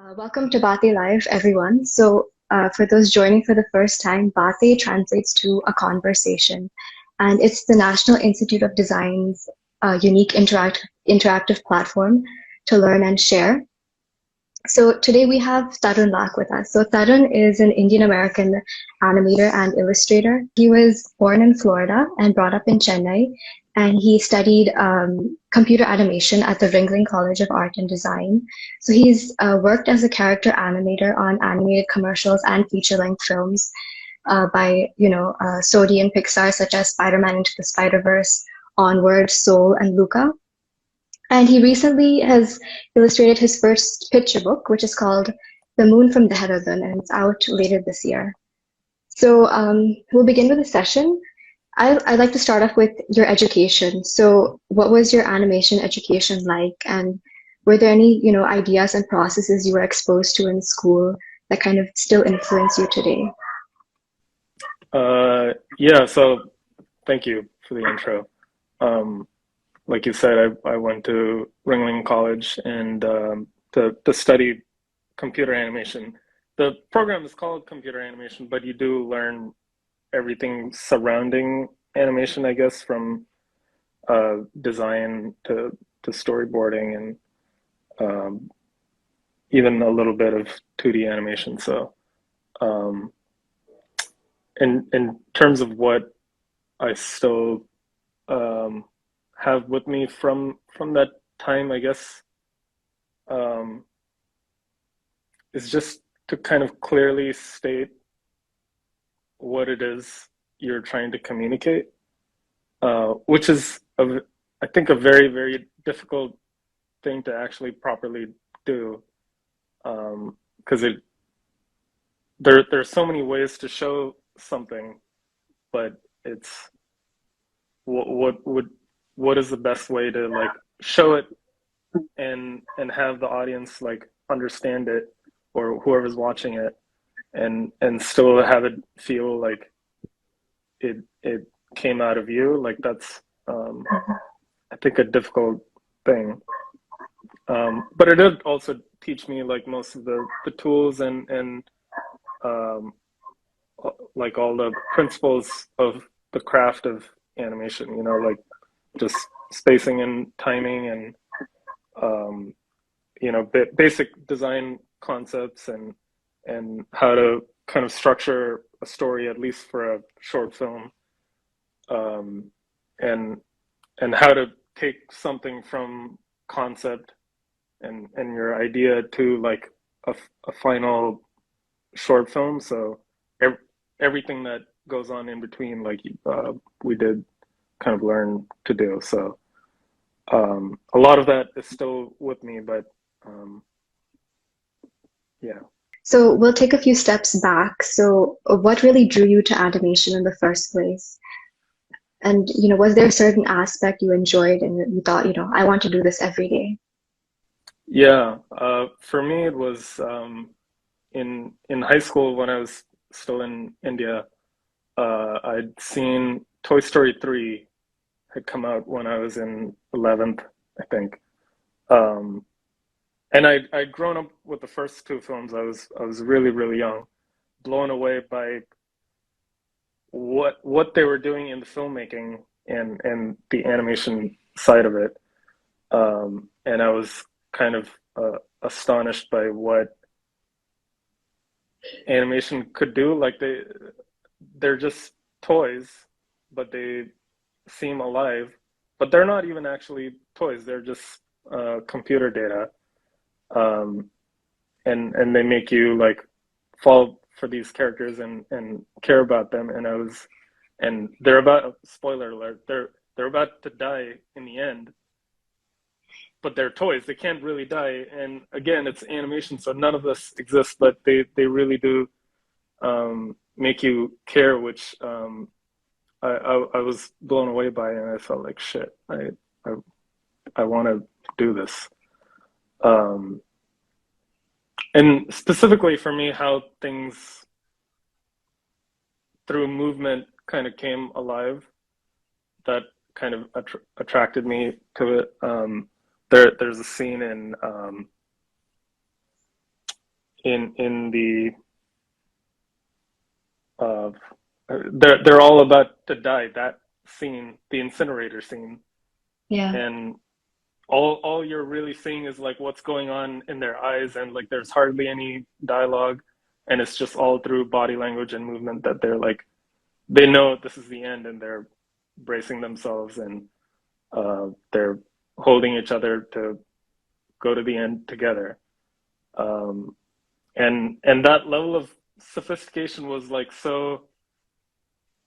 Welcome to Baatein Live, everyone. For those joining for the first time, Baatein translates to a conversation, and it's the National Institute of Design's unique interactive platform to learn and share. So today we have Tarun Lak with us. So Tarun is an Indian-American animator and illustrator. He was born in Florida and brought up in Chennai, and he studied computer animation at the Ringling College of Art and Design. So he's worked as a character animator on animated commercials and feature-length films by Sony and Pixar, such as Spider-Man Into the Spider-Verse, Onward, Soul, and Luca. And he recently has illustrated his first picture book, which is called The Moon from Dehradun, and it's out later this year. We'll begin with a session. I'd like to start off with your education. So what was your animation education like? And were there any, ideas and processes you were exposed to in school that kind of still influence you today? Yeah, so thank you for the intro. Like you said, I went to Ringling College and to study computer animation. The program is called computer animation, but you do learn everything surrounding animation, I guess, from design to storyboarding and even a little bit of 2D animation. So in terms of what I still have with me from that time, I guess, is just to kind of clearly state what it is you're trying to communicate, which is, I think, a very, very difficult thing to actually properly do, because there's so many ways to show something, but it's what is the best way to like show it and have the audience like understand it, or whoever's watching it, and still have it feel like it came out of you. Like that's I think a difficult thing, but it did also teach me like most of the tools and like all the principles of the craft of animation, like just spacing and timing and basic design concepts and how to kind of structure a story, at least for a short film, and how to take something from concept and your idea to like a final short film. So everything that goes on in between, like we did kind of learn to do. So a lot of that is still with me, but yeah. So we'll take a few steps back. So what really drew you to animation in the first place? And, was there a certain aspect you enjoyed and you thought, I want to do this every day? Yeah, for me it was in high school when I was still in India. I'd seen Toy Story 3 had come out when I was in 11th, I think. And I'd grown up with the first two films. I was really, really young, blown away by what they were doing in the filmmaking and the animation side of it. And I was kind of astonished by what animation could do. Like they're just toys, but they seem alive. But they're not even actually toys. They're just computer data. And they make you like fall for these characters and care about them. And they're about, spoiler alert, they're about to die in the end, but they're toys. They can't really die. And again, it's animation, so none of this exists, but they really do make you care, which I was blown away by, and I felt like shit. I want to do this. And specifically for me, how things through movement kind of came alive, that kind of attracted me to it. There's a scene in in the uh, they're all about to die. That scene, the incinerator scene, Yeah. and all you're really seeing is like what's going on in their eyes, and like there's hardly any dialogue, and it's just all through body language and movement that they're like they know this is the end, and they're bracing themselves, and they're holding each other to go to the end together. Um, and that level of sophistication was like so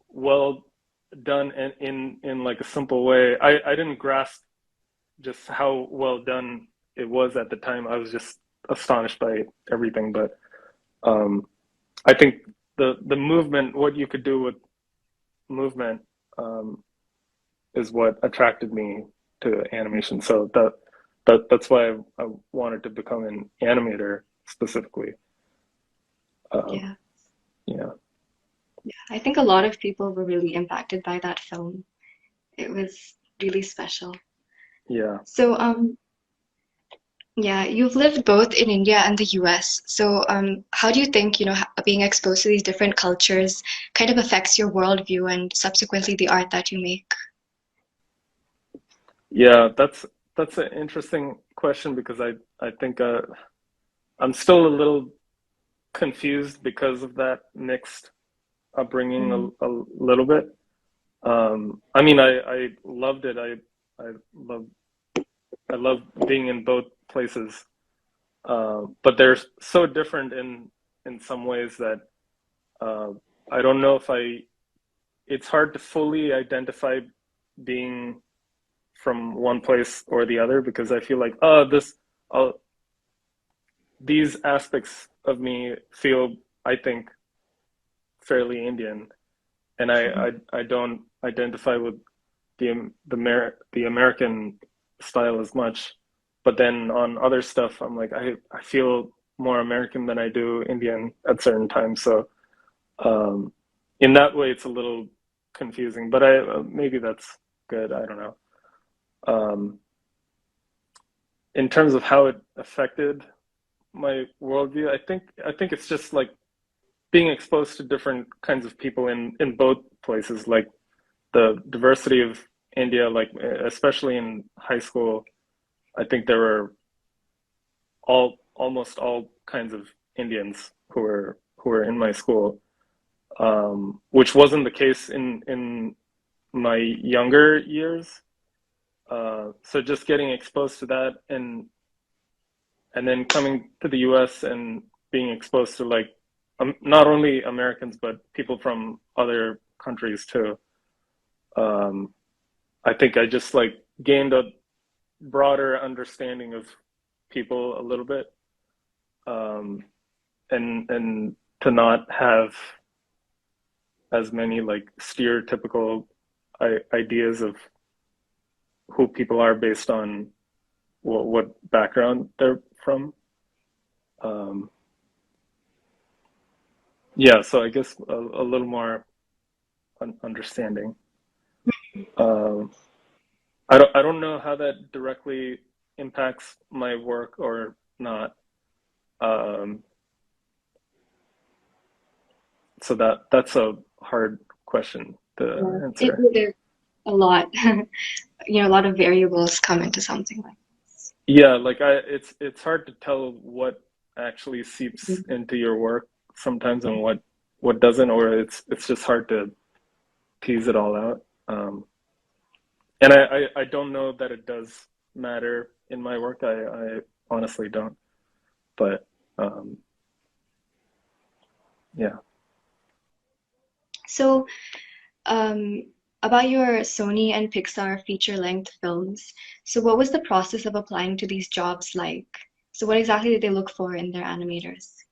well done in like a simple way. I didn't grasp just how well done it was at the time. I was just astonished by everything. But um, I think the movement, what you could do with movement, um, is what attracted me to animation. So that's why I wanted to become an animator specifically. Um, Yeah. yeah, Yeah. I think a lot of people were really impacted by that film. It was really special. yeah, So, yeah, you've lived both in India and the US. So, how do you think, being exposed to these different cultures kind of affects your worldview and subsequently the art that you make? yeah. That's an interesting question because I think I'm still a little confused because of that mixed upbringing Mm, a little bit. I mean, I loved it. I love I love being in both places, but they're so different in some ways that uh, I don't know if I. It's hard to fully identify being from one place or the other because I feel like uh, these aspects of me feel I think fairly Indian, and mhm. I don't identify with the American style as much. But then on other stuff, I'm like I feel more American than I do Indian at certain times. So um, in that way, it's a little confusing. But I maybe that's good. I don't know. Um, in terms of how it affected my worldview, I think it's just like being exposed to different kinds of people in both places, like the diversity of India, like especially in high school, I think there were almost all kinds of Indians who were in my school, which wasn't the case in my younger years. So just getting exposed to that, and then coming to the U.S. and being exposed to like not only Americans but people from other countries too. Um, I think I just like gained a broader understanding of people a little bit, um, and to not have as many like stereotypical ideas of who people are based on what background they're from. Um, yeah, so I guess a little more understanding. Um, I don't know how that directly impacts my work or not. Um, so that's a hard question to Yeah, it answer. it is a lot. A lot of variables come into something like Yeah, like it's hard to tell what actually this. seeps into your work sometimes and what doesn't, or it's just hard to tease it all out. And I don't know that it does matter in my work. I honestly don't. But um, yeah, So, um, about your Sony and Pixar feature-length films, so what was the process of applying to these jobs like? So, what exactly did they look for in their animators?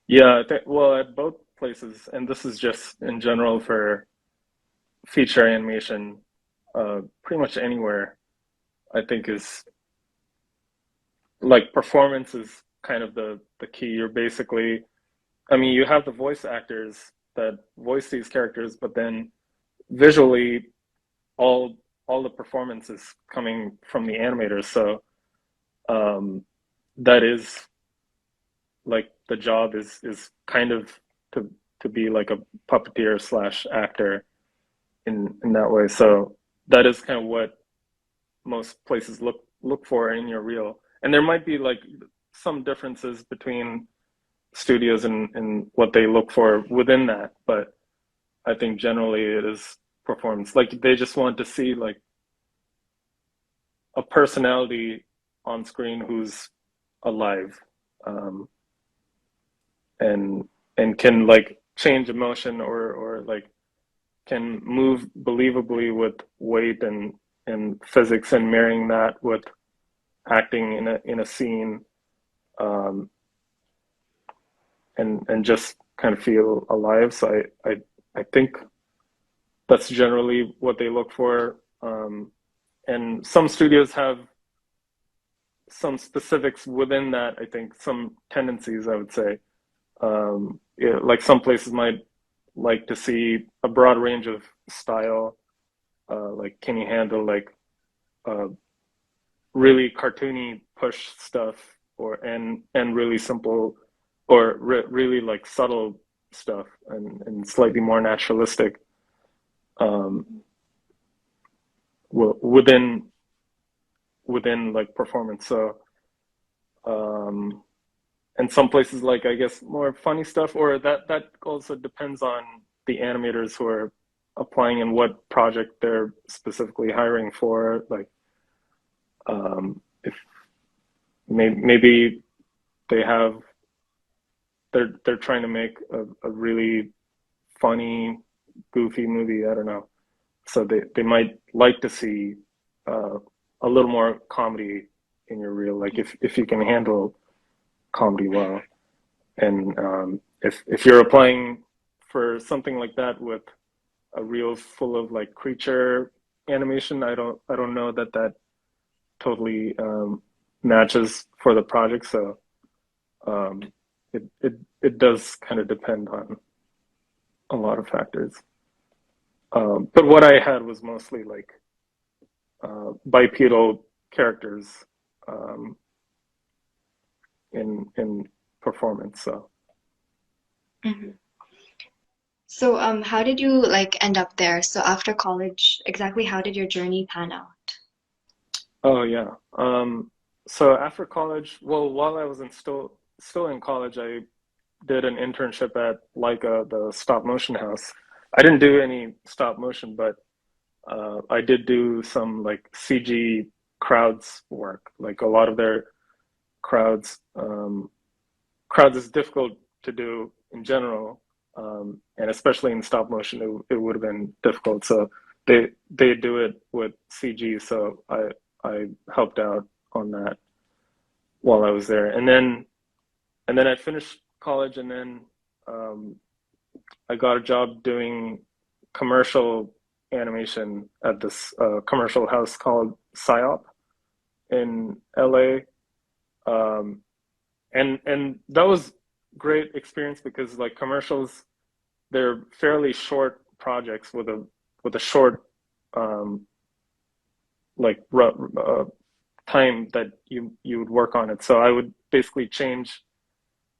yeah. Well, at both places, and this is just in general for feature animation, pretty much anywhere. I think is like performance is kind of the key. You're basically, I mean, you have the voice actors that voice these characters, but then visually, all all the performance is coming from the animators. So um, that is like the job is kind of to be like a puppeteer slash actor in that way. So that is kind of what most places look for in your reel. And there might be like some differences between studios and what they look for within that, but I think generally it is performance. Like they just want to see like a personality on screen who's alive, um, and can like change emotion or like can move believably with weight and physics and marrying that with acting in a scene, um, and just kind of feel alive. So I think that's generally what they look for. And some studios have some specifics within that. I think some tendencies, I would say, yeah, like some places might like to see a broad range of style. Like, can you handle like uh, really cartoony push stuff, or and really simple, or really like subtle stuff, and slightly more naturalistic, um, within like performance. So um, and some places like, I guess, more funny stuff, or that also depends on the animators who are applying and what project they're specifically hiring for. Like if maybe they have they're trying to make a really funny, goofy movie. I don't know. So they might like to see uh, a little more comedy in your reel. Like if you can handle comedy well, and if you're applying for something like that with a reel full of like creature animation, I don't know that totally matches for the project. So um, it does kind of depend on a lot of factors. But what I had was mostly like bipedal characters um, in performance. So Mhm. So, how did you like end up there? So after college, exactly how did your journey pan out? oh yeah. So after college, well, while I was still in college, I did an internship at Leica, the stop motion house. I didn't do any stop motion, but I did do some like CG crowds work. Like a lot of their crowds, crowds is difficult to do in general, and especially in stop motion, it would have been difficult. So they do it with CG. So I helped out on that while I was there, and then I finished college, and then um, I got a job doing commercial animation at this commercial house called PsyOp in LA. Um, and that was great experience because like commercials, they're fairly short projects with a short um, like time that you would work on it. So I would basically change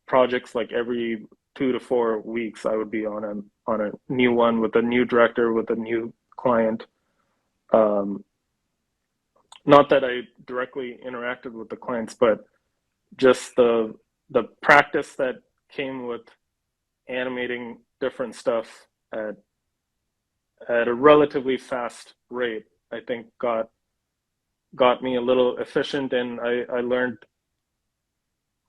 projects like every 2 to 4 weeks. I would be on a new one with a new director with a new client. Um, Not that I directly interacted with the clients, but just the practice that came with animating different stuff at a relatively fast rate, I think got me a little efficient, and I learned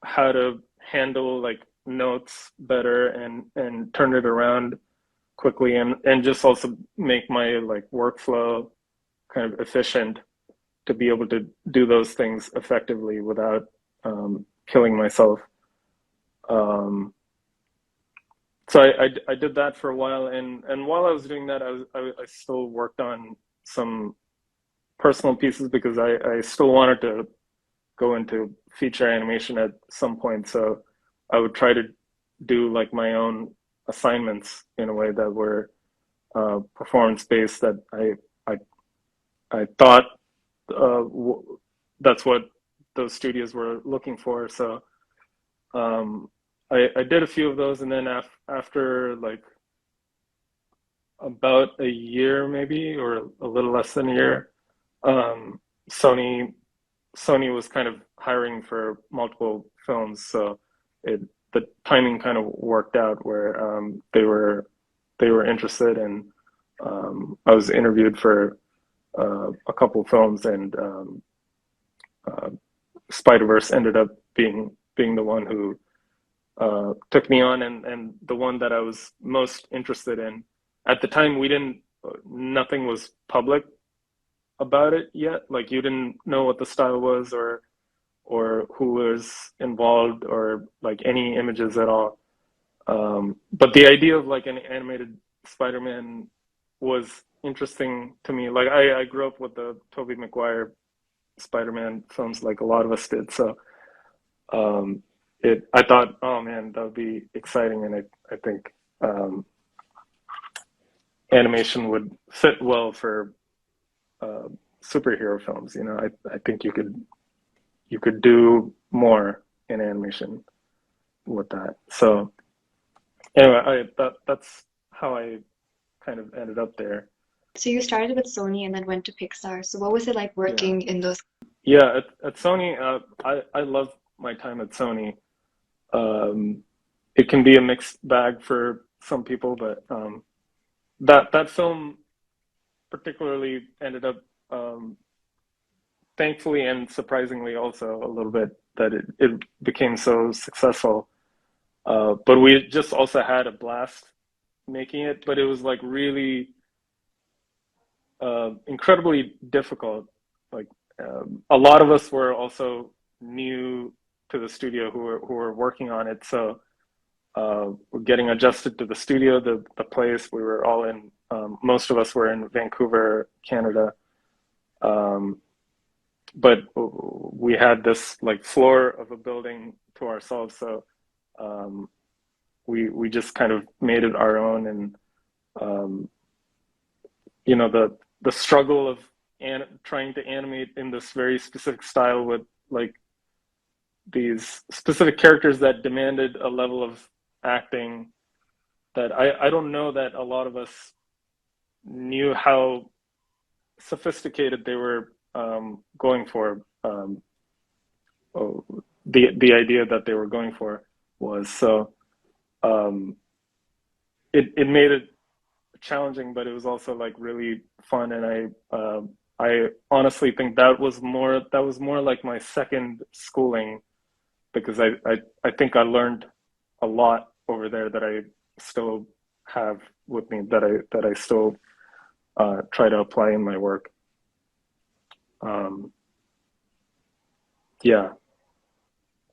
how to handle like notes better and turn it around quickly, and just also make my like workflow kind of efficient to be able to do those things effectively without killing myself. Um, so I did that for a while, and while I was doing that, I still worked on some personal pieces because I still wanted to go into feature animation at some point. So I would try to do like my own assignments in a way that were performance based. That I I thought uh, that's what those studios were looking for. So I did a few of those, and then after like about a year maybe, or a little less than a year, um, Sony Sony was kind of hiring for multiple films, so it the timing kind of worked out where they were interested, and I was interviewed for a couple films, and uh, Spider-Verse ended up being the one who took me on, and the one that I was most interested in. At the time, we didn't nothing was public about it yet. Like you didn't know what the style was, or who was involved, or like any images at all. But the idea of like an animated Spider-Man was interesting to me. Like I grew up with the Tobey Maguire Spider-Man films, like a lot of us did. So I thought, oh man, that would be exciting, and I think animation would fit well for uh, superhero films. You know, I think you could do more in animation with that. So anyway, that's how I kind of ended up there. So you started with Sony and then went to Pixar. So what was it like Yeah, working in those? yeah. At Sony, I love my time at Sony. Um, it can be a mixed bag for some people, but that film particularly ended up, thankfully and surprisingly also a little bit, that it became so successful. But we just also had a blast making it, but it was like really incredibly difficult. Like a lot of us were also new to the studio who were working on it, so we're getting adjusted to the studio, the place. We were all in. Most of us were in Vancouver, Canada, um, but we had this like floor of a building to ourselves. So um, we just kind of made it our own, and um, you know the struggle of trying to animate in this very specific style with like these specific characters that demanded a level of acting that I don't know that a lot of us knew how sophisticated they were going for. Oh, the idea that they were going for was so um, it made it challenging, but it was also like really fun, and I honestly think that was more like my second schooling, because I think I learned a lot over there that I still have with me, that I still try to apply in my work. Um, yeah,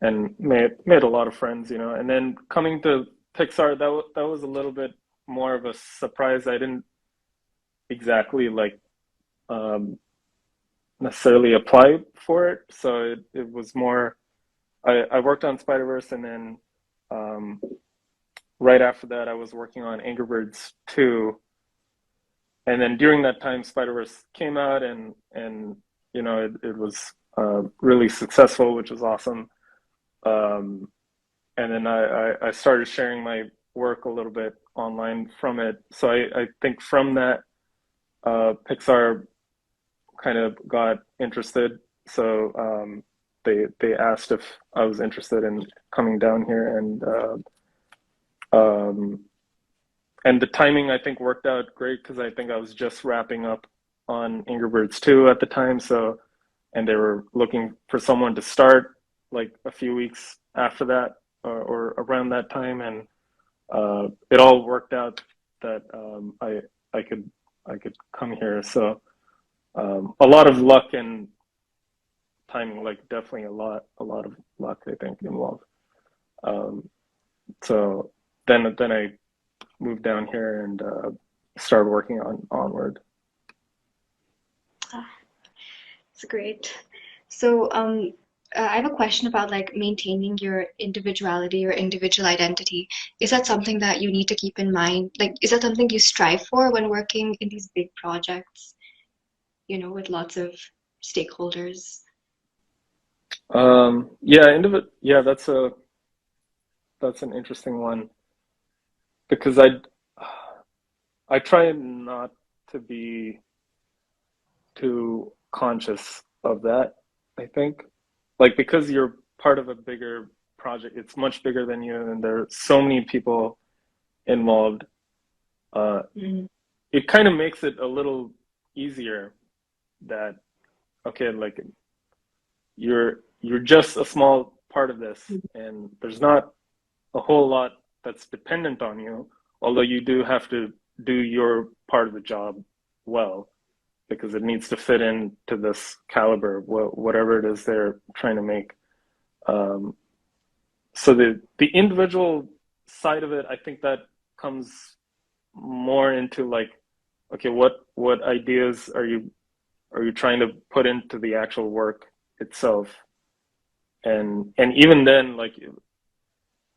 and made a lot of friends, you know. And then coming to Pixar, that was a little bit more of a surprise. I didn't exactly like um, necessarily apply for it, so it was more. I worked on Spider Verse, and then um, right after that, I was working on Angry Birds 2, and then during that time, Spider Verse came out, and you know it was really successful, which was awesome. Um, and then I started sharing my work a little bit online from it. So I think from that, Pixar kind of got interested. So they asked if I was interested in coming down here, um, and the timing I think worked out great, because I think I was just wrapping up on Angry Birds 2 at the time. So and they were looking for someone to start like a few weeks after that, or around that time, and it all worked out that I could I could come here. So a lot of luck and timing, like definitely a lot of luck I think involved. Um, so then I moved down here and started working on Onward. Ah, it's great. So, I have a question about like maintaining your individuality or individual identity. Is that something that you need to keep in mind? Like, is that something you strive for when working in these big projects, with lots of stakeholders? Yeah, yeah, that's a that's an interesting one because I try not to be too conscious of that, I think. Like because you're part of a bigger project, it's much bigger than you and there are so many people involved. Uh, Mm. it kind of makes it a little easier that okay, like you're just a small part of this and there's not a whole lot that's dependent on you, although you do have to do your part of the job well because it needs to fit into this caliber, whatever it is they're trying to make. Um, so the individual side of it, I think that comes more into like, okay, what ideas are you trying to put into the actual work itself? And even then, like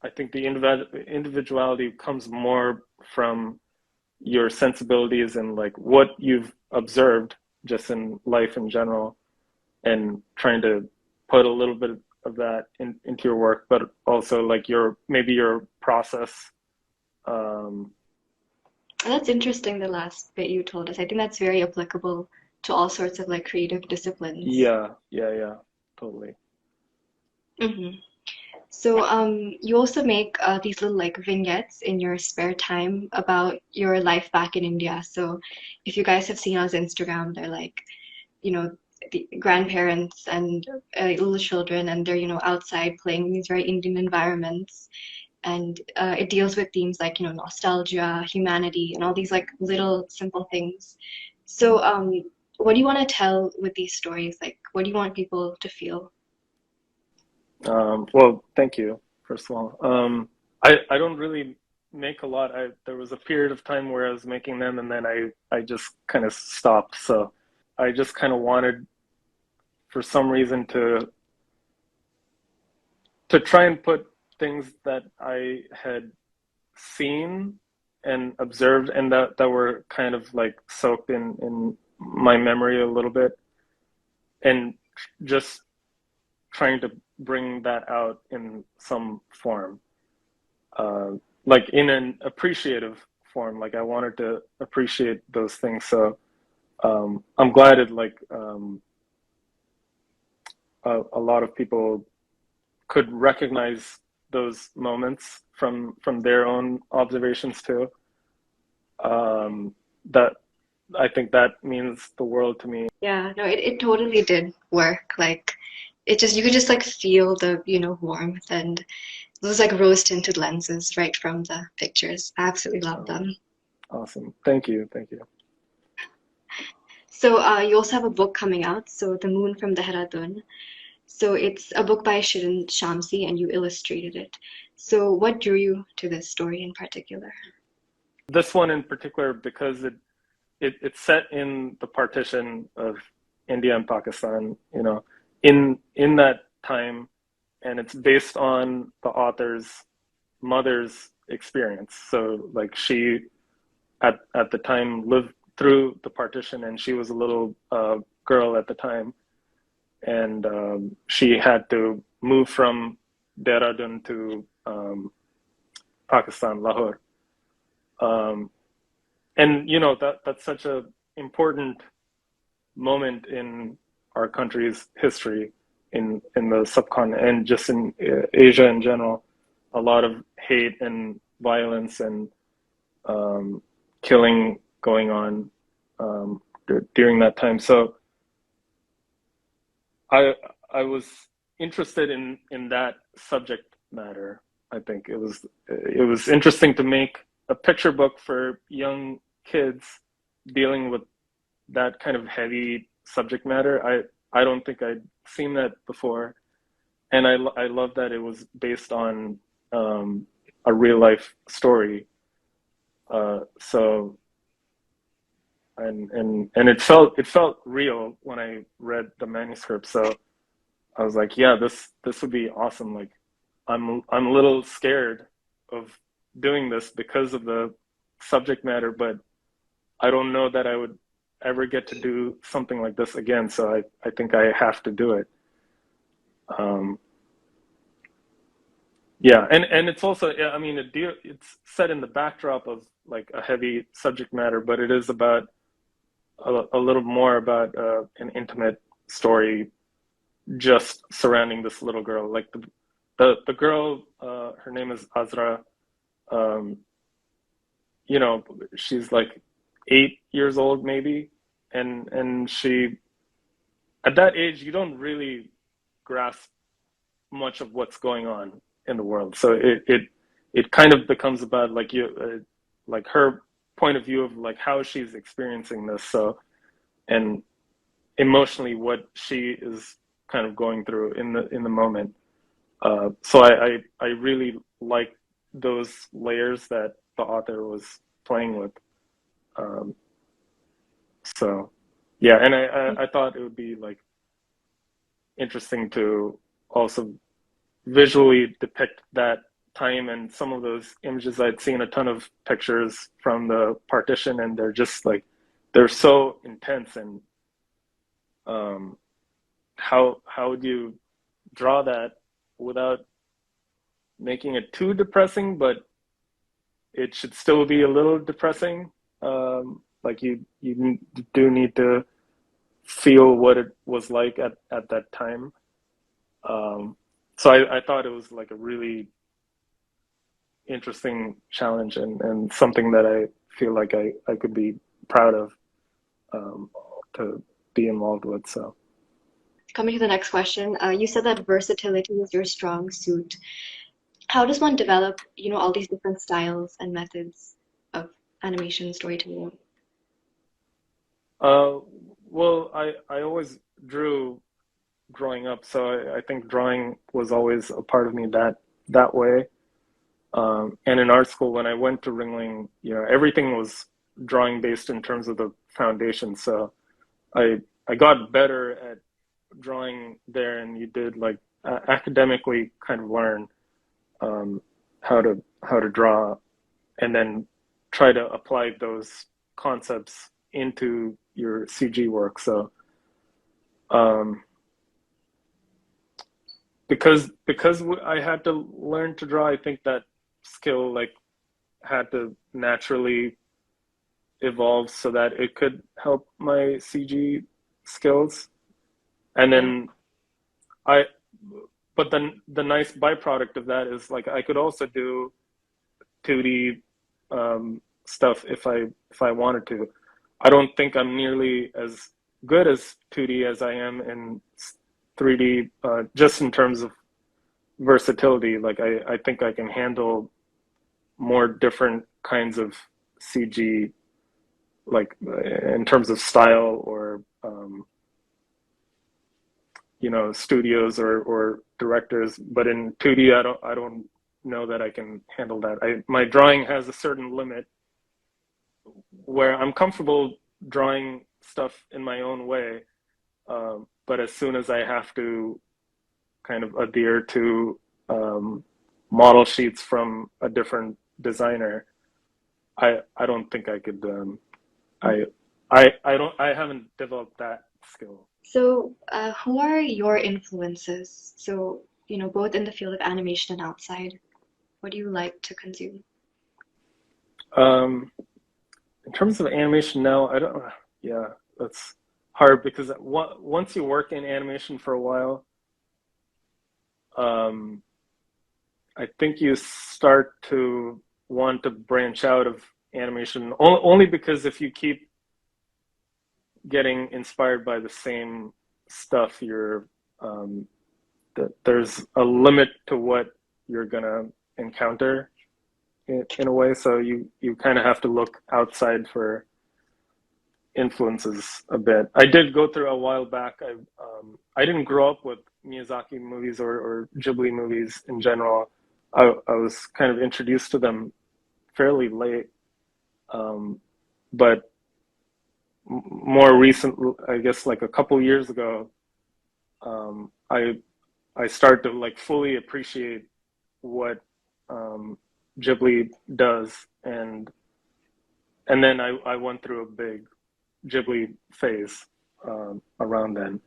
I think the individuality comes more from your sensibilities and like what you've observed just in life in general and trying to put a little bit of that into your work, but also like your maybe your process. Um, That's interesting, the last bit you told us. I think that's very applicable to all sorts of like creative disciplines. yeah, totally. Hmm. So, you also make these little like vignettes in your spare time about your life back in India. So, if you guys have seen on his Instagram, they're like, you know, the grandparents and little children, and they're, outside playing in these very Indian environments. And it deals with themes like, nostalgia, humanity, and all these like little simple things. So, what do you want to tell with these stories? Like, what do you want people to feel? Well, thank you, first of all. I don't really make a lot. There was a period of time where I was making them and then I just kind of stopped. So I just kind of wanted for some reason to try and put things that I had seen and observed and that were kind of like soaked in my memory a little bit and just trying to bring that out in some form, uh, like in an appreciative form. Like I wanted to appreciate those things. So I'm glad it like a lot of people could recognize those moments from their own observations too. That I think that means the world to me. Yeah, no, it totally did work. Like, it just, you could just like feel the, warmth and those like rose tinted lenses right from the pictures. I absolutely love Oh, them. awesome! Thank you. So, you also have a book coming out, so The Moon from Dehradun. So it's a book by Shirin Shamsi, and you illustrated it. So what drew you to this story in particular? This one in particular because it's set in the partition of India and Pakistan, you know, in that time, and it's based on the author's mother's experience. So like she at the time lived through the partition, and she was a little girl at the time, and she had to move from Dehradun to Pakistan, Lahore. Um, and you know that's such a important moment in our country's history in the subcontinent and just in Asia in general. A lot of hate and violence and um, killing going on during that time. So I I was interested in that subject matter. I think it was interesting to make a picture book for young kids dealing with that kind of heavy subject matter. I don't think I'd seen that before, and I love that it was based on a real life story. So and it felt real when I read the manuscript. So I was like, yeah, this would be awesome. Like I'm a little scared of doing this because of the subject matter, but I don't know that I would ever get to do something like this again. So I think I have to do it. Um, Yeah, and it's also, yeah, I mean, it's set in the backdrop of like a heavy subject matter, but it is about a little more about an intimate story just surrounding this little girl. Like the girl, her name is Azra. Um, you know, she's like 8 years old maybe, and she at that age you don't really grasp much of what's going on in the world. So it kind of becomes about like like her point of view of like how she's experiencing this. So and emotionally what she is kind of going through in the moment. So I really like those layers that the author was playing with. Um, so yeah, and I thought it would be like interesting to also visually depict that time, and some of those images I'd seen a ton of pictures from the partition, and they're just like they're so intense. And um, how would you draw that without making it too depressing, but it should still be a little depressing. Like you do need to feel what it was like at that time. Um, so I thought it was like a really interesting challenge, and something that I feel like I could be proud of um, to be involved with. So Coming to the next question, you said that versatility is your strong suit. How does one develop, all these different styles and methods of animation storytelling? uh, well, I always drew growing up, so I think drawing was always a part of me that way. And in art school, when I went to Ringling, everything was drawing based in terms of the foundation. So I got better at drawing there, and you did like academically kind of learn um, how to draw, and then try to apply those concepts into your CG work. So um, because I had to learn to draw, I think that skill like had to naturally evolve so that it could help my CG skills. And Yeah. then I, but then the nice byproduct of that is like I could also do 2D stuff if I wanted to. I don't think I'm nearly as good as 2D as I am in 3D, just in terms of versatility. Like I think I can handle more different kinds of CG, like in terms of style or studios or directors. But in 2D, I don't know that I can handle that. My drawing has a certain limit where I'm comfortable drawing stuff in my own way, but as soon as I have to kind of adhere to model sheets from a different designer, I don't think I could. I I haven't developed that skill. So, who are your influences? So, both in the field of animation and outside, what do you like to consume? Um, in terms of animation now, I don't. Yeah, that's hard because once you work in animation for a while, um, I think you start to want to branch out of animation only because if you keep getting inspired by the same stuff, um, there's a limit to what you're gonna encounter in a way. So you kind of have to look outside for influences a bit. I did go through a while back. I didn't grow up with Miyazaki movies or Ghibli movies in general. I was kind of introduced to them fairly late, um, but more recent, I guess, like a couple years ago, I started to like fully appreciate what um, Ghibli does, and then I went through a big Ghibli phase around then.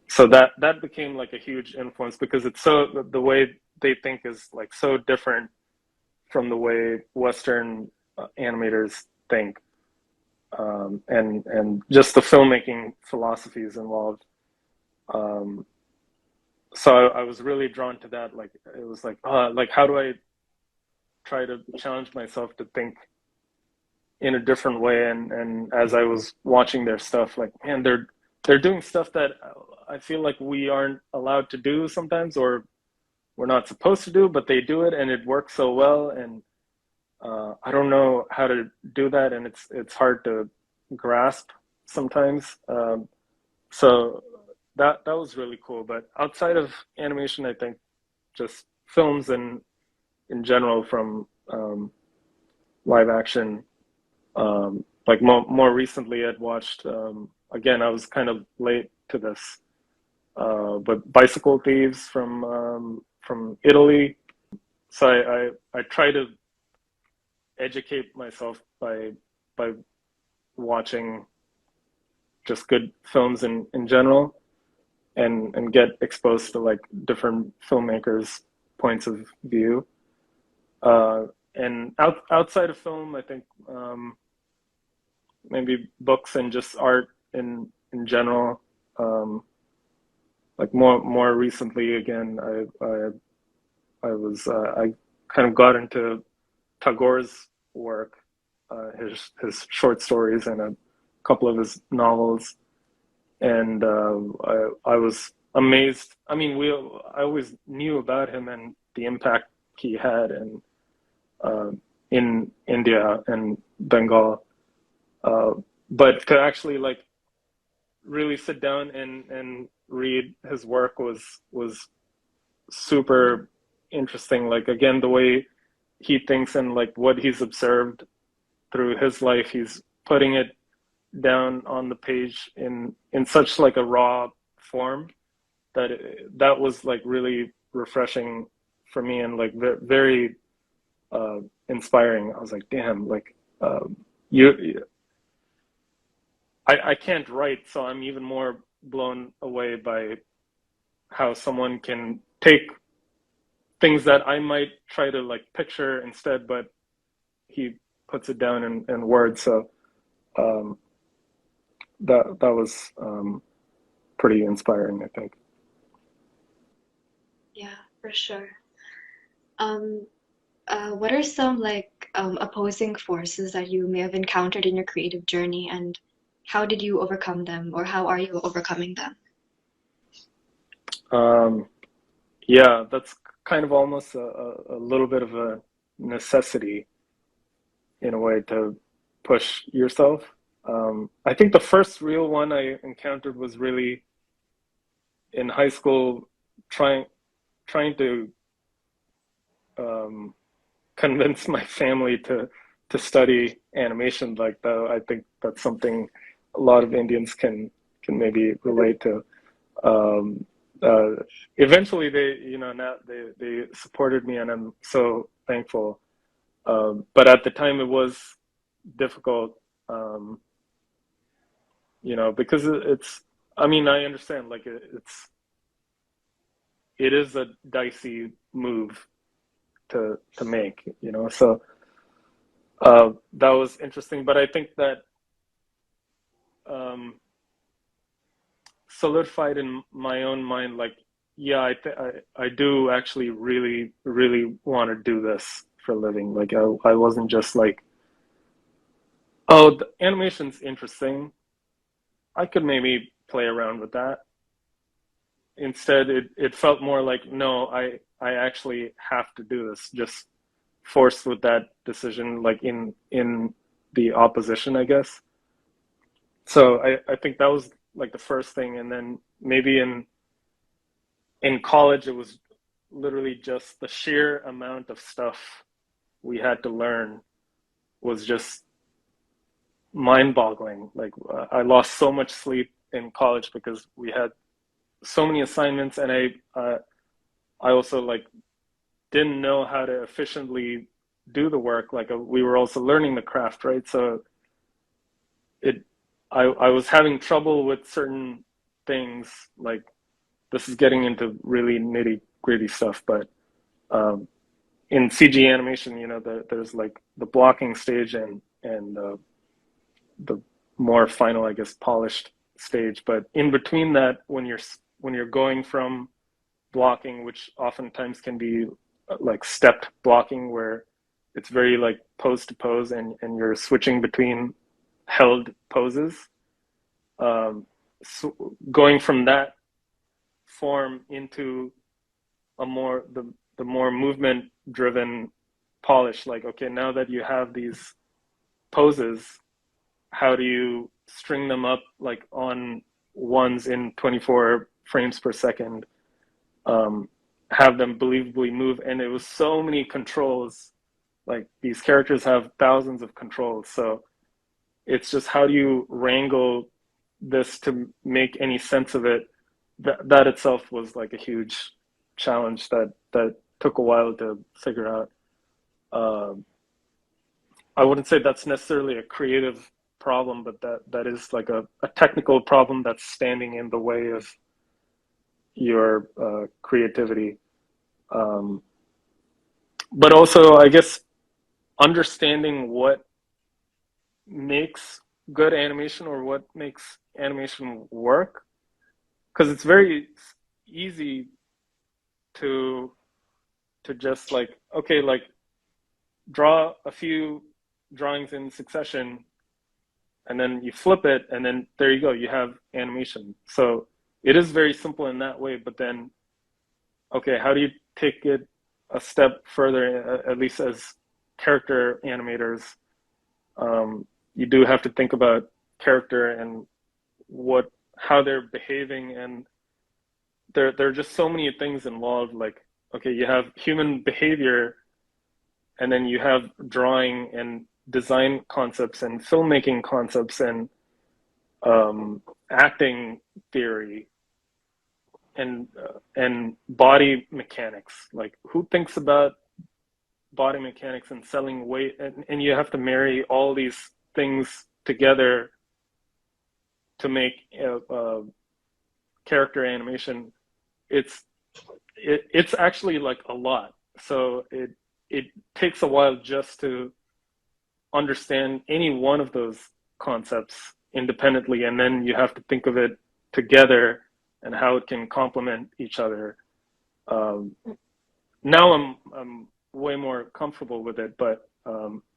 So that became like a huge influence because it's so the way they think is like so different from the way Western animators think, and just the filmmaking philosophies involved. Um, so I was really drawn to that. Like it was like how do I try to challenge myself to think in a different way? And as I was watching their stuff, like man, they're doing stuff that I feel like we aren't allowed to do sometimes, or we're not supposed to do, but they do it and it works so well. And I don't know how to do that, and it's hard to grasp sometimes. So that was really cool. But outside of animation, I think just films and in general from live action. Like more recently, I'd watched again. I was kind of late to this, but Bicycle Thieves from Italy. So I try to educate myself by watching just good films in general, and get exposed to like different filmmakers' points of view. Uh, and outside of film, I think maybe books and just art in general. Like more recently, again, I kind of got into Tagore's work, his short stories and a couple of his novels, and I was amazed. I mean, I always knew about him and the impact he had uh, in India and Bengal, uh, but to actually like really sit down and read his work was super interesting. Like again, the way he thinks and like what he's observed through his life, he's putting it down on the page in such like a raw form that that was like really refreshing for me, and like very inspiring. I was like, damn, like you I can't write, so I'm even more blown away by how someone can take things that I might try to like picture instead, but he puts it down in words. So um, that was pretty inspiring, I think. Yeah, for sure. Um, what are some like opposing forces that you may have encountered in your creative journey, and how did you overcome them, or how are you overcoming them? Um, yeah, that's kind of almost a little bit of a necessity in a way to push yourself. I think the first real one I encountered was really in high school, trying to um, convince my family to study animation. Like though, I think that's something a lot of Indians can maybe relate to. Um, uh, Eventually, now they supported me, and I'm so thankful. But at the time, it was difficult. Um, because it's. I mean, I understand. Like it is a dicey move to make. So that was interesting. But I think that um, solidified in my own mind, like, yeah, I do actually really, really want to do this for a living. Like, I wasn't just like, oh, the animation's interesting. I could maybe play around with that. Instead, it felt more like, no, I actually have to do this. Just forced with that decision, like in the opposition, I guess. So I think that was like the first thing, and then maybe in college it was literally just the sheer amount of stuff we had to learn was just mind-boggling. Like I lost so much sleep in college because we had so many assignments, and I also like didn't know how to efficiently do the work. Like we were also learning the craft, right? So it I was having trouble with certain things. Like this is getting into really nitty gritty stuff, but um, in CG animation, there's like the blocking stage and the more final, I guess, polished stage. But in between that, when you're going from blocking, which oftentimes can be like stepped blocking, where it's very like pose to pose, and you're switching between held poses. So going from that form into the more movement driven polish, like, okay, now that you have these poses, how do you string them up like on ones in 24 frames per second, um, have them believably move? And it was so many controls. Like, these characters have thousands of controls, so it's just, how do you wrangle this to make any sense of it? That itself was like a huge challenge that took a while to figure out. Um, I wouldn't say that's necessarily a creative problem, but that is like a technical problem that's standing in the way of your creativity. Um, but also, I guess, understanding what makes good animation, or what makes animation work, because it's very easy to just like, okay, like, draw a few drawings in succession, and then you flip it, and then there you go, you have animation. So it is very simple in that way, but then, okay, how do you take it a step further? At least as character animators, you do have to think about character and how they're behaving, and there are just so many things involved. Like, okay, you have human behavior, and then you have drawing and design concepts and filmmaking concepts and acting theory and body mechanics. Like, who thinks about body mechanics and selling weight? And you have to marry all these things together to make character animation. It's actually like a lot. So it takes a while just to understand any one of those concepts independently, and then you have to think of it together and how it can complement each other. Um, Now I'm way more comfortable with it, but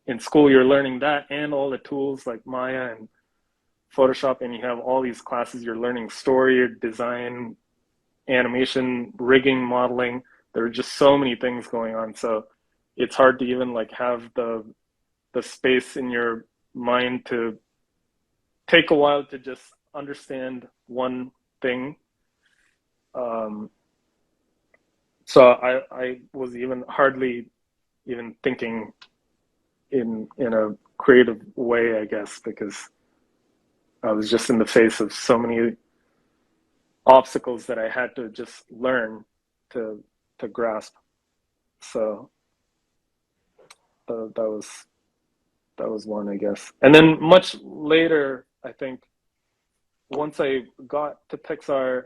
in school you're learning that and all the tools like Maya and Photoshop, and you have all these classes. You're learning story, design, animation, rigging, modeling. There are just so many things going on, so it's hard to even like have the space in your mind to take a while to just understand one thing. Um, so I was even hardly even thinking in a creative way, I guess, because I was just in the face of so many obstacles that I had to just learn to grasp. So that was one, I guess. And then much later, I think, once I got to Pixar,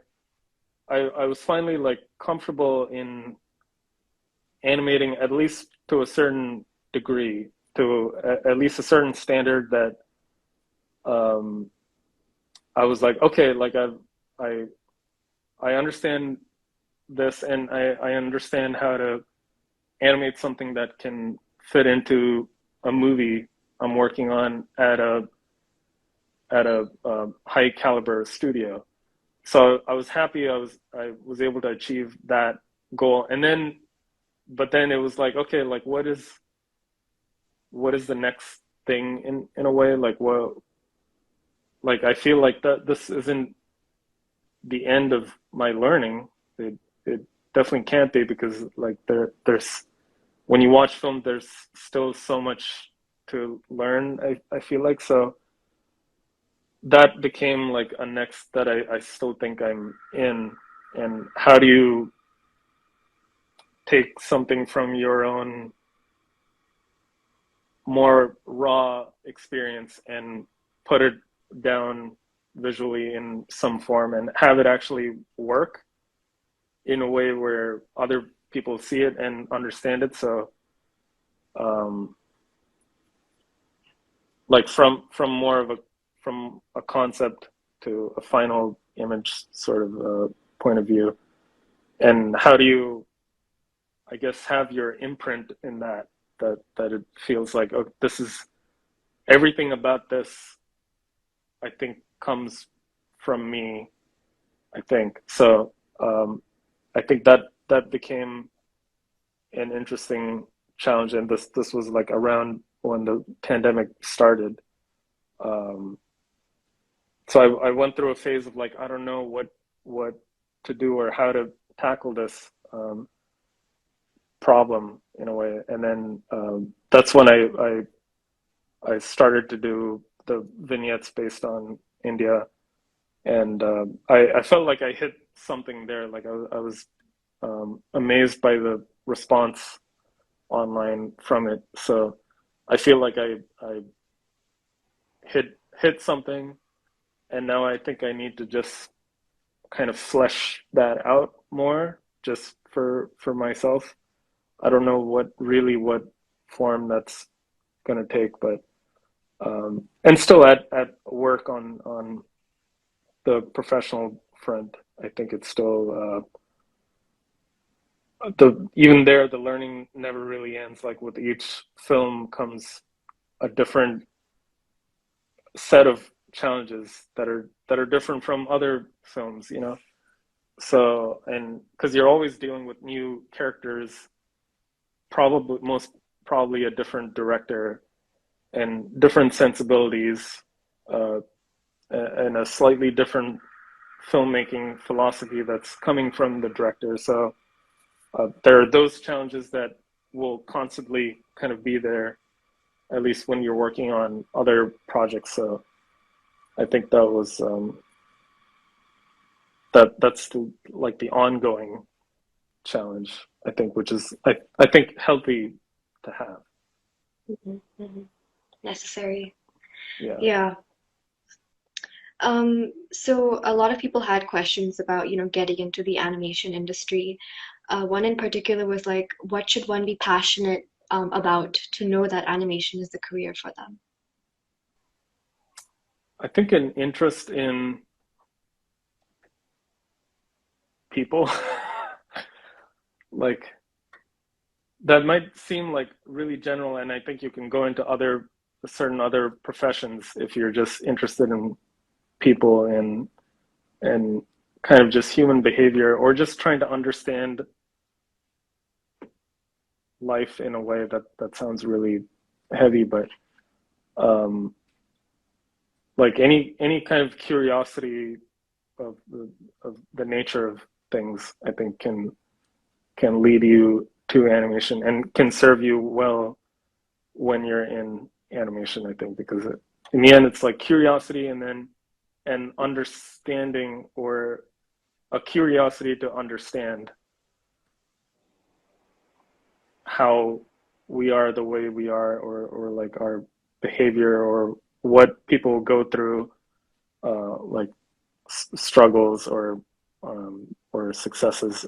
I was finally like comfortable in animating, at least to a certain degree, to at least a certain standard that um, I was like, okay, like I I understand this, and I understand how to animate something that can fit into a movie I'm working on at a high caliber studio. So I was happy I was able to achieve that goal. And then, but then it was like, okay, like, what is the next thing in a way? Like, well, like, I feel like that this isn't the end of my learning. It definitely can't be, because like there's when you watch film, there's still so much to learn. I feel like, so that became like a next that I still think I'm in. And how do you take something from your own more raw experience and put it down visually in some form and have it actually work in a way where other people see it and understand it. So um, like from a concept to a final image sort of point of view. And how do you, I guess, have your imprint in that it feels like, oh, this is everything about this, I think, comes from me, I think. So I think that became an interesting challenge, and this was like around when the pandemic started. Um, so I went through a phase of like, I don't know what to do or how to tackle this problem in a way, and then that's when I started to do the vignettes based on India, and I felt like I hit something there. Like I was amazed by the response online from it. So I feel like I hit something, and now I think I need to just kind of flesh that out more just for myself. I don't know what form that's going to take, but and still at work on the professional front, I think it's still the even there the learning never really ends. Like with each film comes a different set of challenges that are different from other films, you know. So and because you're always dealing with new characters, most probably a different director and different sensibilities, uh, and a slightly different filmmaking philosophy that's coming from the director. So there are those challenges that will constantly kind of be there, at least when you're working on other projects. So I think that was that's like the ongoing challenge. I think, which is I think healthy to have. Hmm. Hmm. Necessary. Yeah. Yeah. So a lot of people had questions about, getting into the animation industry. One in particular was like, what should one be passionate about to know that animation is the career for them? I think an interest in people, like that might seem like really general, and I think you can go into certain other professions if you're just interested in people and kind of just human behavior, or just trying to understand life in a way that sounds really heavy, but um, like any kind of curiosity of the nature of things, I think can lead you to animation and can serve you well when you're in animation, I think, because in the end it's like curiosity and then an understanding, or a curiosity to understand how we are the way we are, or like our behavior, or what people go through, like struggles or successes,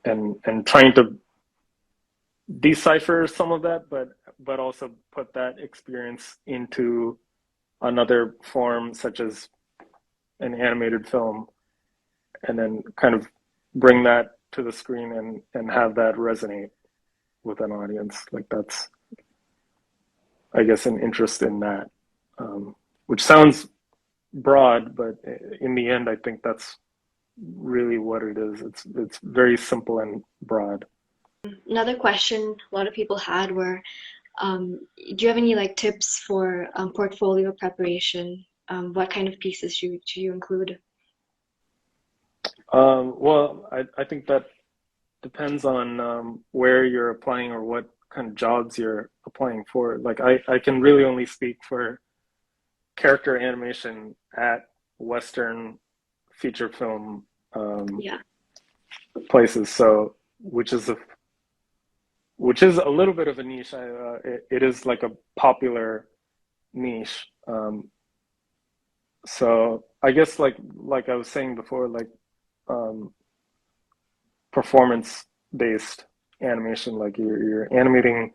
and trying to decipher some of that, but also put that experience into another form, such as an animated film, and then kind of bring that to the screen and have that resonate with an audience. Like that's, I guess, an interest in that, which sounds broad, but in the end, I think that's really what it is. It's very simple and broad. Another question a lot of people had were, do you have any like tips for portfolio preparation? What kind of pieces should you include? Well, I think that depends on where you're applying or what kind of jobs you're applying for. Like I can really only speak for character animation at Western feature film Yeah. places. So which is a little bit of a niche. It is like a popular niche. So I guess like I was saying before, like um, performance based animation, like you're animating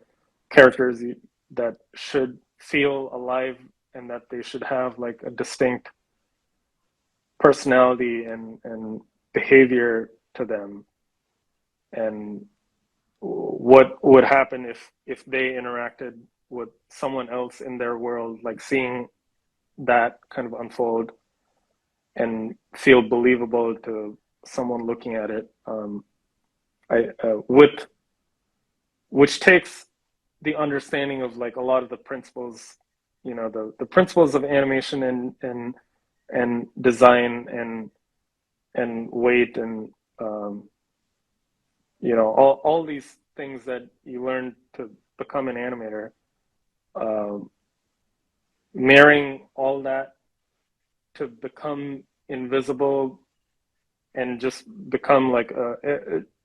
characters that should feel alive and that they should have like a distinct personality and behavior to them, and what would happen if they interacted with someone else in their world, like seeing that kind of unfold and feel believable to someone looking at it. I with which takes the understanding of like a lot of the principles, the principles of animation and design and weight and all these things that you learn to become an animator, marrying all that to become invisible and just become like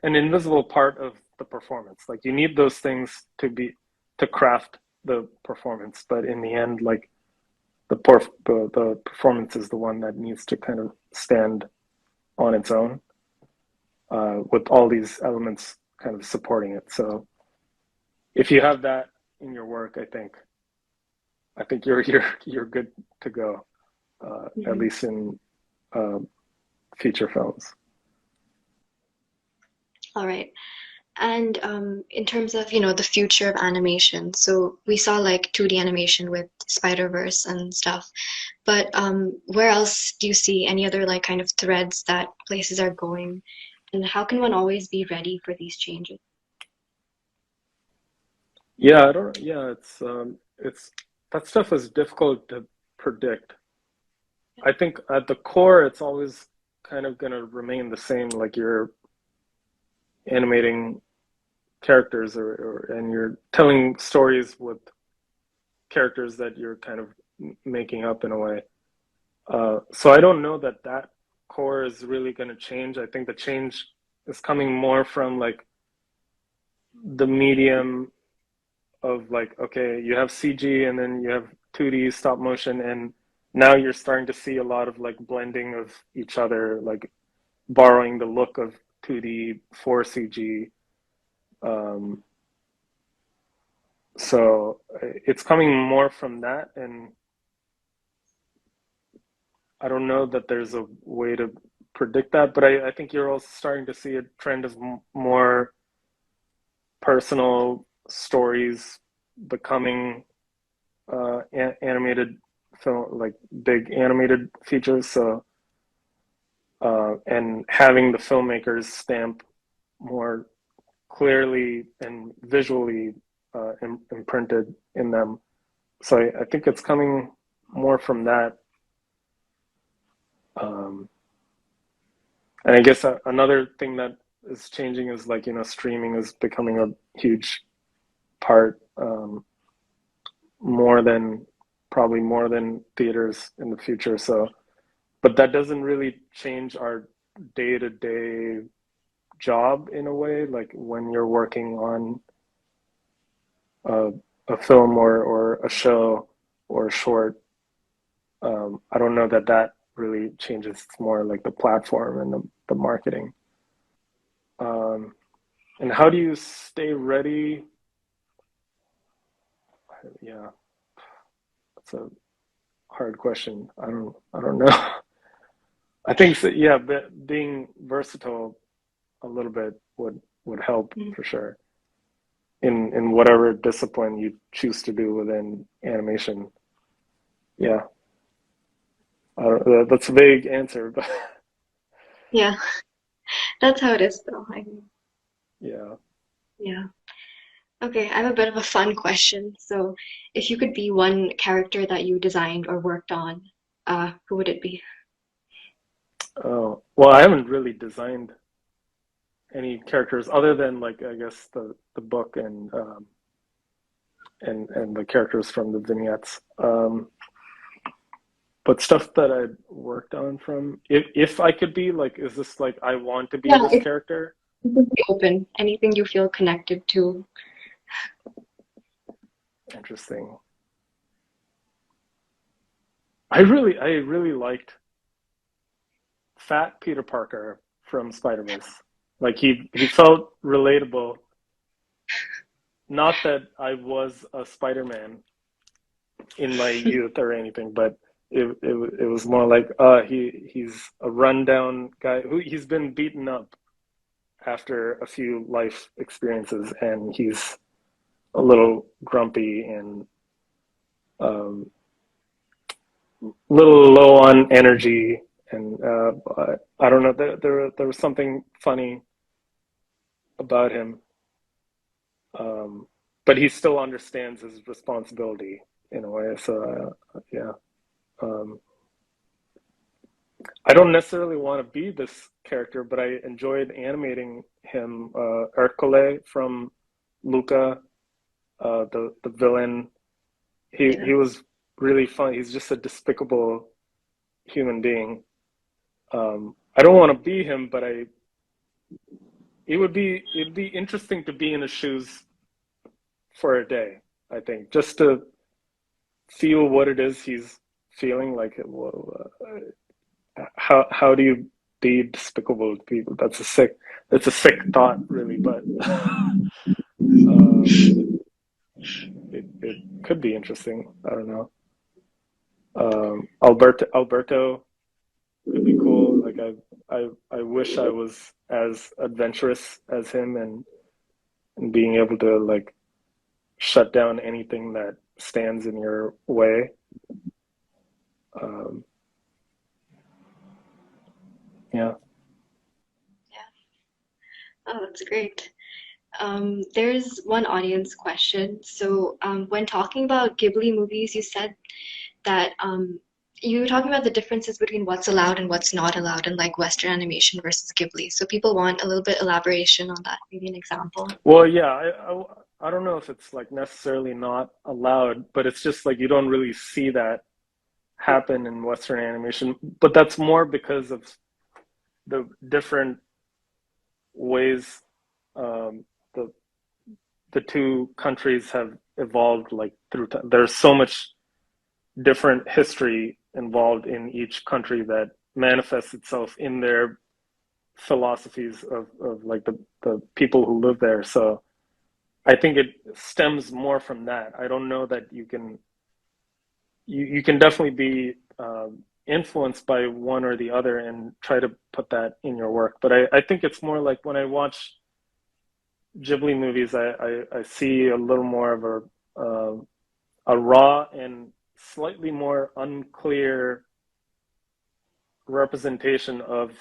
an invisible part of the performance. Like you need those things to craft the performance, but in the end, like the performance is the one that needs to kind of stand on its own, with all these elements kind of supporting it. So if you have that in your work, I think you're good to go, at least in feature films. All right. And in terms of, the future of animation, so we saw like 2D animation with Spider-Verse and stuff, but where else do you see any other like kind of threads that places are going, and how can one always be ready for these changes? Yeah, I don't. Yeah, it's that stuff is difficult to predict. I think at the core, it's always kind of going to remain the same. Like you're animating characters, and you're telling stories with characters that you're kind of making up in a way. So I don't know that core is really going to change. I think the change is coming more from like the medium of like, okay, you have CG and then you have 2D stop motion, and now you're starting to see a lot of like blending of each other, like borrowing the look of 2D for CG. Um, so it's coming more from that, and I don't know that there's a way to predict that, but I think you're also starting to see a trend of more personal stories becoming animated film, like big animated features. So, and having the filmmakers stamp more clearly and visually imprinted in them. So I think it's coming more from that. Um, and I guess another thing that is changing is like, streaming is becoming a huge part, more than probably more than theaters in the future. So, but that doesn't really change our day-to-day job in a way. Like when you're working on a, a film or a show or a short, I don't know that really changes. It's more like the platform and the marketing. Um, and how do you stay ready? Yeah, that's a hard question. I don't know. I think so, yeah, but being versatile a little bit would help for sure in whatever discipline you choose to do within animation. Yeah, that's a vague answer, but Yeah, that's how it is though. I mean, yeah. yeah. Okay, I have a bit of a fun question. So, if you could be one character that you designed or worked on, who would it be? Oh, well, I haven't really designed any characters other than like I guess the book and the characters from the vignettes. But stuff that I worked on from, if I could be like, is this like I want to be Yeah, this it's character? completely open. Anything you feel connected to. Interesting. I really liked Fat Peter Parker from Spider-Verse. Like he felt relatable. Not that I was a Spider-Man in my youth or anything, but it was more like he's a rundown guy who he's been beaten up after a few life experiences, and he's a little grumpy and um, little low on energy, and I don't know. There was something funny about him, um, but he still understands his responsibility in a way. So yeah, um, I don't necessarily want to be this character, but I enjoyed animating him. Ercole from Luca, the villain. He Yeah. was really fun. He's just a despicable human being. I don't want to be him, but it'd be interesting to be in his shoes for a day. I think just to feel what it is he's feeling. Like, how do you be despicable to people? That's a sick thought, really. But it could be interesting. I don't know. Alberto could be cool. Like I wish I was as adventurous as him, and being able to like shut down anything that stands in your way. Um, yeah. Oh, that's great. There's one audience question. So, when talking about Ghibli movies, you said that you were talking about the differences between what's allowed and what's not allowed in like Western animation versus Ghibli. So people want a little bit elaboration on that, maybe an example. Well, yeah. I don't know if it's like necessarily not allowed, but it's just like you don't really see that happen in Western animation. But that's more because of the different ways um, the the two countries have evolved like through time. There's so much different history involved in each country that manifests itself in their philosophies of like the people who live there. So I think it stems more from that. I don't know that you can definitely be influenced by one or the other and try to put that in your work. But I think it's more like when I watch Ghibli movies, I see a little more of a raw and slightly more unclear representation of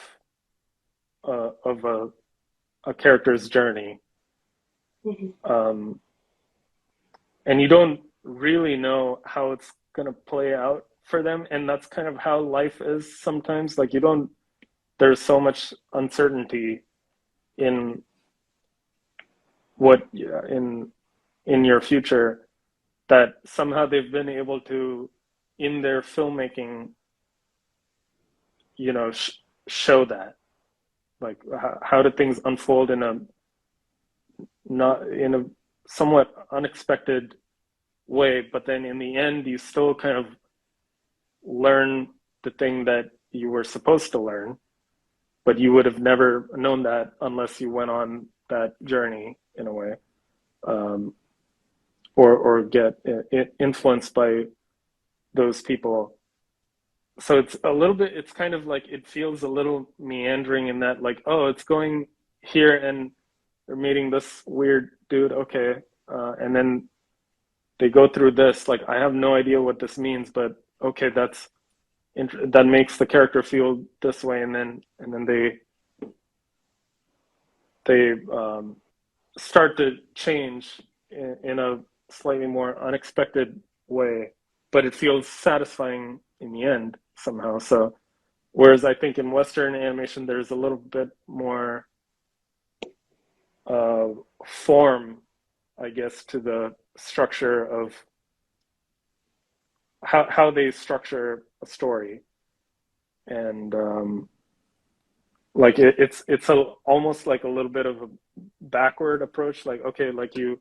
a character's journey, Mhm. um, and you don't really know how it's going to play out for them, and that's kind of how life is sometimes. Like you don't. There's so much uncertainty in what in your future that somehow they've been able to, in their filmmaking, you know, show that. Like how did things unfold in a not in a somewhat unexpected way, but then in the end you still kind of learn the thing that you were supposed to learn, but you would have never known that unless you went on that journey in a way, um, or get influenced by those people. So it's a little bit, it's kind of like it feels a little meandering in that, like, oh, it's going here and they're meeting this weird dude, okay, and then they go through this. Like, I have no idea what this means, but okay, that makes the character feel this way, and then they start to change in a slightly more unexpected way, but it feels satisfying in the end somehow. So, whereas I think in Western animation, there's a little bit more uh, form, I guess, to the structure of how they structure a story, and like it's almost like a little bit of a backward approach. Like, okay, like you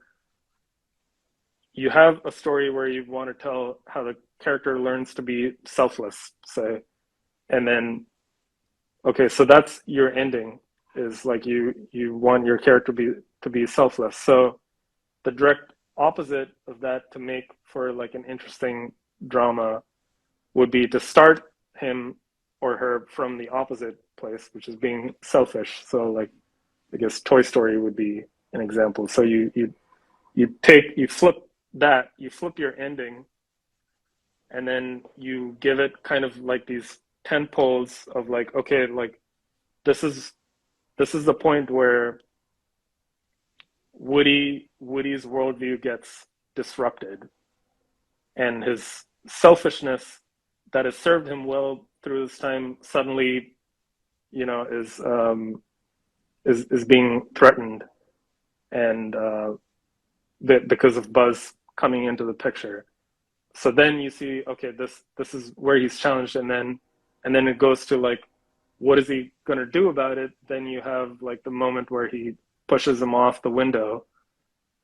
have a story where you want to tell how the character learns to be selfless, say, and then okay, so that's your ending. is like you want your character to be selfless. So the direct opposite of that to make for like an interesting drama would be to start him or her from the opposite place, which is being selfish. So like I guess Toy Story would be an example. So you flip your ending, and then you give it kind of like these 10 poles of like, okay, like this is the point where Woody's worldview gets disrupted, and his selfishness that has served him well through this time suddenly, is being threatened, and because of Buzz coming into the picture. So then you see, okay, this is where he's challenged, and then it goes to like, what is he going to do about it? Then you have like the moment where he pushes him off the window,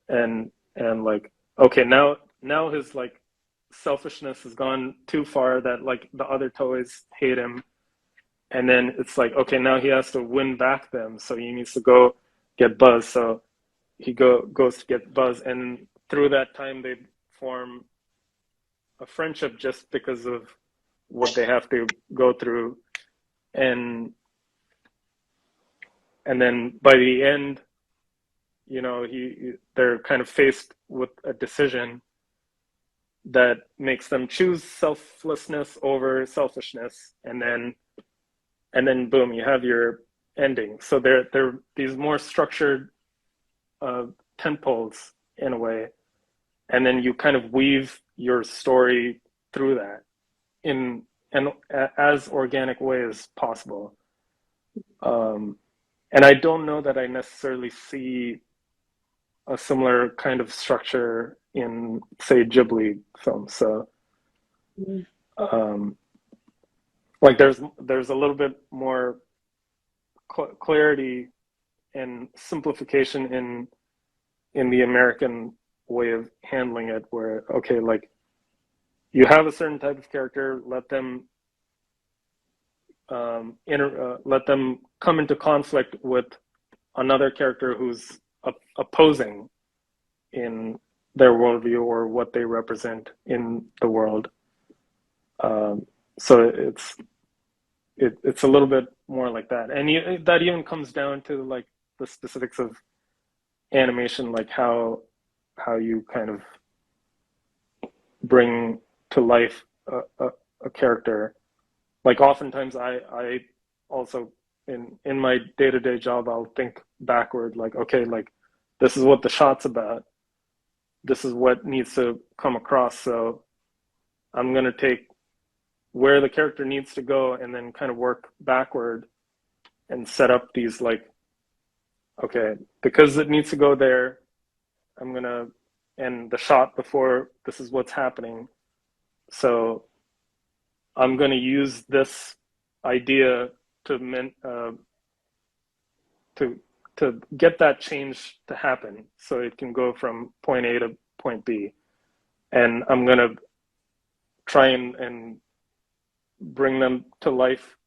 and like, okay, now his like selfishness has gone too far that like the other toys hate him, and then it's like, okay, now he has to win back them, so he needs to go get Buzz. So he goes to get Buzz, and through that time they form a friendship just because of what they have to go through, and then by the end, they're kind of faced with a decision that makes them choose selflessness over selfishness, and then boom, you have your ending. So they're these more structured tentpoles in a way, and then you kind of weave your story through that in an as organic way as possible. And I don't know that I necessarily see a similar kind of structure in, say, Ghibli films. So, like there's a little bit more clarity and simplification in the American way of handling it, where, okay, like you have a certain type of character, let them let them come into conflict with another character who's opposing in their worldview or what they represent in the world. So it's a little bit more like that, and that even comes down to like the specifics of animation, like how you kind of bring to life a character. Like oftentimes I also in my day-to-day job, I'll think backward, like, okay, like this is what the shot's about, this is what needs to come across, so I'm going to take where the character needs to go and then kind of work backward and set up these like, okay, because it needs to go there, I'm going to end the shot before this is what's happening, so I'm going to use this idea to get that change to happen, so it can go from point A to point B, and I'm going to try and bring them to life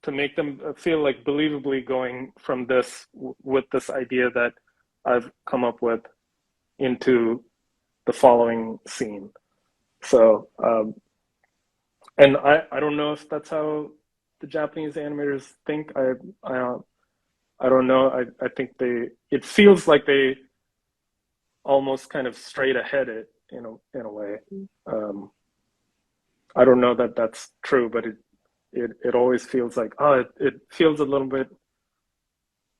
to make them feel like believably going from this with this idea that I've come up with into the following scene. So. And I don't know if that's how the Japanese animators think. I don't know. I think it feels like they almost kind of straight ahead it in a way. I don't know that that's true, but it always feels like, it feels a little bit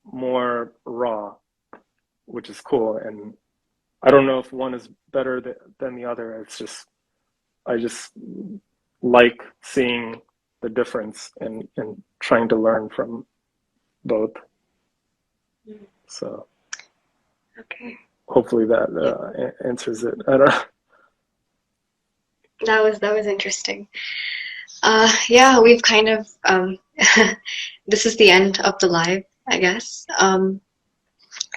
more raw, which is cool. And I don't know if one is better than the other. It's just I just like seeing the difference and trying to learn from both. So Okay. hopefully that answers it. I don't know. That was interesting. Yeah, we've kind of this is the end of the live, I guess.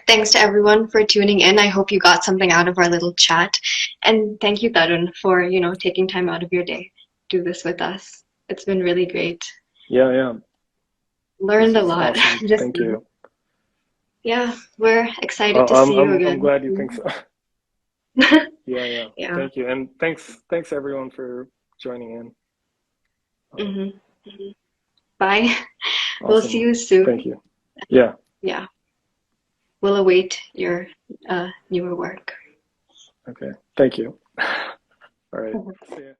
Thanks to everyone for tuning in. I hope you got something out of our little chat. And thank you, Tarun, for, taking time out of your day to do this with us. It's been really great. Yeah. Learned This a is lot. awesome. Just Thank you. Yeah, we're excited Well, to see you I'm again. glad you think so. Yeah, yeah. Yeah. Thank you, and thanks everyone for joining in. Um, Hmm. Hmm. Bye. We'll see awesome. you Thank soon. you. Yeah. Yeah, we'll await your newer work. Okay. Thank you. All right. See ya.